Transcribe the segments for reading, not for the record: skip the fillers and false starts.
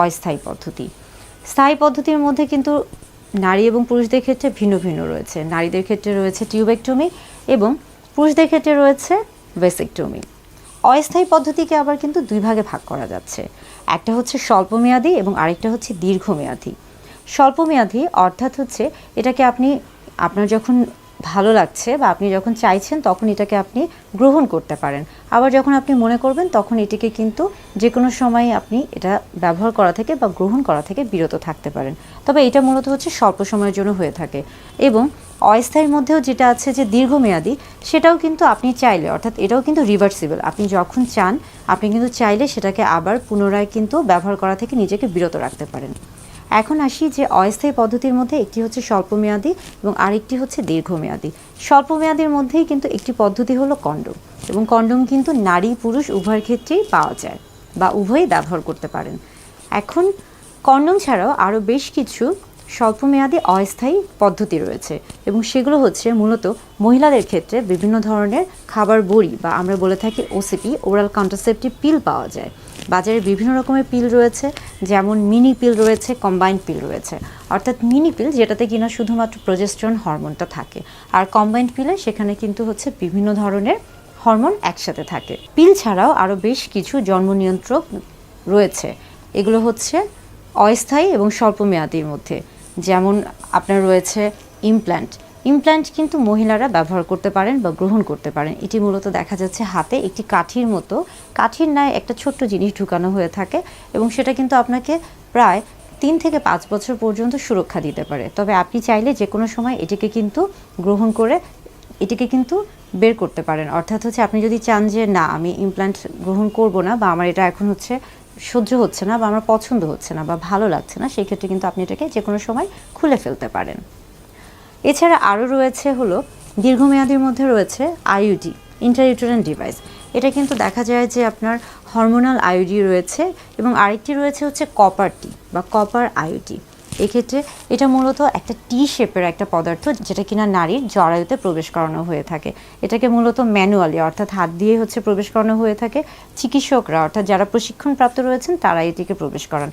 অস্থায়ী পদ্ধতি। স্থায়ী পদ্ধতির মধ্যে কিন্তু নারী এবং পুরুষদের ক্ষেত্রে ভিন্ন ভিন্ন রয়েছে। নারীদের ক্ষেত্রে রয়েছে টিউবেক্টমি এবং পুরুষদের ক্ষেত্রে রয়েছে ভেসেক্টমি। অস্থায়ী পদ্ধতিকে আবার কিন্তু দুই ভাগে ভাগ করা যাচ্ছে, একটা হচ্ছে স্বল্পমেয়াদী এবং আরেকটা হচ্ছে দীর্ঘমেয়াদী। স্বল্পমেয়াদী অর্থাৎ হচ্ছে এটাকে আপনি আপনার যখন ভালো লাগছে বা আপনি যখন চাইছেন তখন এটাকে আপনি গ্রহণ করতে পারেন, আবার যখন আপনি মনে করবেন তখন এটিকে কিন্তু যে কোনো সময় আপনি এটা ব্যবহার করা থেকে বা গ্রহণ করা থেকে বিরত থাকতে পারেন। তবে এটা মূলত হচ্ছে স্বল্প সময়ের জন্য হয়ে থাকে। এবং অস্থায়ীর মধ্যেও যেটা আছে যে দীর্ঘমেয়াদী, সেটাও কিন্তু আপনি চাইলে, অর্থাৎ এটাও কিন্তু রিভার্সিবল, আপনি যখন চান আপনি কিন্তু চাইলে সেটাকে আবার পুনরায় কিন্তু ব্যবহার করা থেকে নিজেকে বিরত রাখতে পারেন। এখন আসি যে অস্থায়ী পদ্ধতির মধ্যে একটি হচ্ছে স্বল্পমেয়াদী এবং আরেকটি হচ্ছে দীর্ঘমেয়াদী। স্বল্পমেয়াদীর মধ্যেই কিন্তু একটি পদ্ধতি হলো কন্ডোম, এবং কন্ডোম কিন্তু নারী পুরুষ উভয়ের ক্ষেত্রেই পাওয়া যায় বা উভয়ই ব্যবহার করতে পারেন। এখন কন্ডোম ছাড়াও আরও বেশ কিছু স্বল্পমেয়াদী অস্থায়ী পদ্ধতি রয়েছে, এবং সেগুলো হচ্ছে মূলত মহিলাদের ক্ষেত্রে বিভিন্ন ধরনের খাবার বড়ি বা আমরা বলে থাকি ওসিপি, ওরাল কন্ট্রাসেপটিভ পিল পাওয়া যায়। বাজারে বিভিন্ন রকমের পিল রয়েছে, যেমন মিনি পিল রয়েছে, কম্বাইন্ড পিল রয়েছে। অর্থাৎ মিনি পিল যেটাতে কিনা শুধুমাত্র প্রজেস্টেরন হরমোনটা থাকে, আর কম্বাইন্ড পিলে সেখানে কিন্তু হচ্ছে বিভিন্ন ধরনের হরমোন একসাথে থাকে। পিল ছাড়াও আরও বেশ কিছু জন্ম নিয়ন্ত্রক রয়েছে, এগুলো হচ্ছে অস্থায়ী এবং স্বল্পমেয়াদীর মধ্যে। যেমন আপনার রয়েছে ইমপ্ল্যান্ট। ইমপ্ল্যান্ট কিন্তু মহিলারা ব্যবহার করতে পারেন বা গ্রহণ করতে পারেন। এটি মূলত দেখা যাচ্ছে হাতে একটি কাঠির মতো, কাঠির ন্যায় একটা ছোট্ট জিনিস ঢুকানো হয়ে থাকে, এবং সেটা কিন্তু আপনাকে প্রায় 3 থেকে 5 বছর পর্যন্ত সুরক্ষা দিতে পারে। তবে আপনি চাইলে যে কোনো সময় এটিকে কিন্তু গ্রহণ করে এটিকে কিন্তু বের করতে পারেন। অর্থাৎ হচ্ছে আপনি যদি চান যে না আমি ইমপ্ল্যান্ট গ্রহণ করব না, বা আমার এটা এখন হচ্ছে সহ্য হচ্ছে না, বা আমার পছন্দ হচ্ছে না, বা ভালো লাগছে না, সেই ক্ষেত্রে কিন্তু আপনি এটাকে যে কোনো সময় খুলে ফেলতে পারেন। এছাড়া আরও রয়েছে হলো দীর্ঘমেয়াদীর মধ্যে রয়েছে আইইউডি, ইন্ট্রাইউটেরাইন ডিভাইস। এটা কিন্তু দেখা যায় যে আপনার হরমোনাল আইইউডি রয়েছে, এবং আরেকটি রয়েছে হচ্ছে কপার টি বা কপার আইইউডি। এক্ষেত্রে এটা মূলত একটা টি শেপের একটা পদার্থ, যেটা কিনা নারীর জরায়ুতে প্রবেশ করানো হয়ে থাকে। এটাকে মূলত ম্যানুয়ালি অর্থাৎ হাত দিয়ে হচ্ছে প্রবেশ করানো হয়ে থাকে। চিকিৎসকরা অর্থাৎ যারা প্রশিক্ষণপ্রাপ্ত রয়েছেন তারা এটিকে প্রবেশ করান।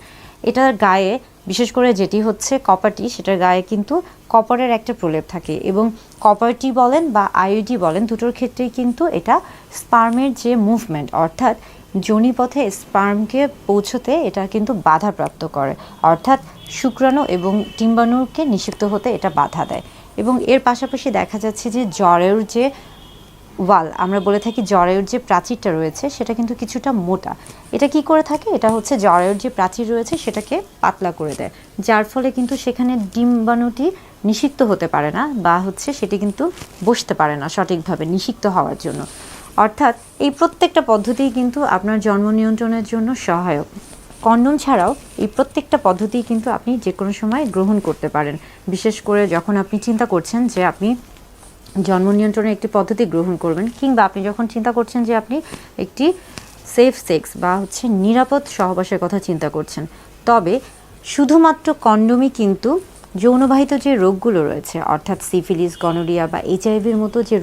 এটার গায়ে বিশেষ করে যেটি হচ্ছে কপারটি, সেটার গায়ে কিন্তু কপারের একটা প্রলেপ থাকে, এবং কপারটি বলেন বা আইইউডি বলেন, দুটোর ক্ষেত্রেই কিন্তু এটা স্পার্মের যে মুভমেন্ট অর্থাৎ যোনিপথে স্পার্মকে পৌঁছতে এটা কিন্তু বাধাপ্রাপ্ত করে, অর্থাৎ শুক্রাণু এবং ডিম্বাণুকে নিষিক্ত হতে এটা বাধা দেয়। এবং এর পাশাপাশি দেখা যাচ্ছে যে জরায়ুর যে ওয়াল, আমরা বলে থাকি জরায়ুর যে প্রাচীরটা রয়েছে সেটা কিন্তু কিছুটা মোটা। এটা কি করে থাকে, এটা হচ্ছে জরায়ুর যে প্রাচীর রয়েছে সেটাকে পাতলা করে দেয়, যার ফলে কিন্তু সেখানে ডিম্বাণুটি নিষিক্ত হতে পারে না, বা হচ্ছে সেটি কিন্তু বসতে পারে না সঠিকভাবে নিষিক্ত হওয়ার জন্য। অর্থাৎ এই প্রত্যেকটা পদ্ধতিই কিন্তু আপনার জন্ম নিয়ন্ত্রণের জন্য সহায়ক। কন্ডোম ছাড়াও এই প্রত্যেকটা পদ্ধতি কিন্তু আপনি যে কোনো সময় গ্রহণ করতে পারেন, বিশেষ করে যখন আপনি চিন্তা করছেন যে আপনি জন্ম নিয়ন্ত্রণের একটি পদ্ধতি গ্রহণ করবেন, কিংবা আপনি যখন চিন্তা করছেন যে আপনি একটি সেফ সেক্স বা হচ্ছে নিরাপদ সহবাসের কথা চিন্তা করছেন। তবে শুধুমাত্র কন্ডোমই কিন্তু যৌনবাহিত যে রোগগুলো রয়েছে অর্থাৎ সিফিলিস, গনোরিয়া বা এইচআইভির মতো যে রোগ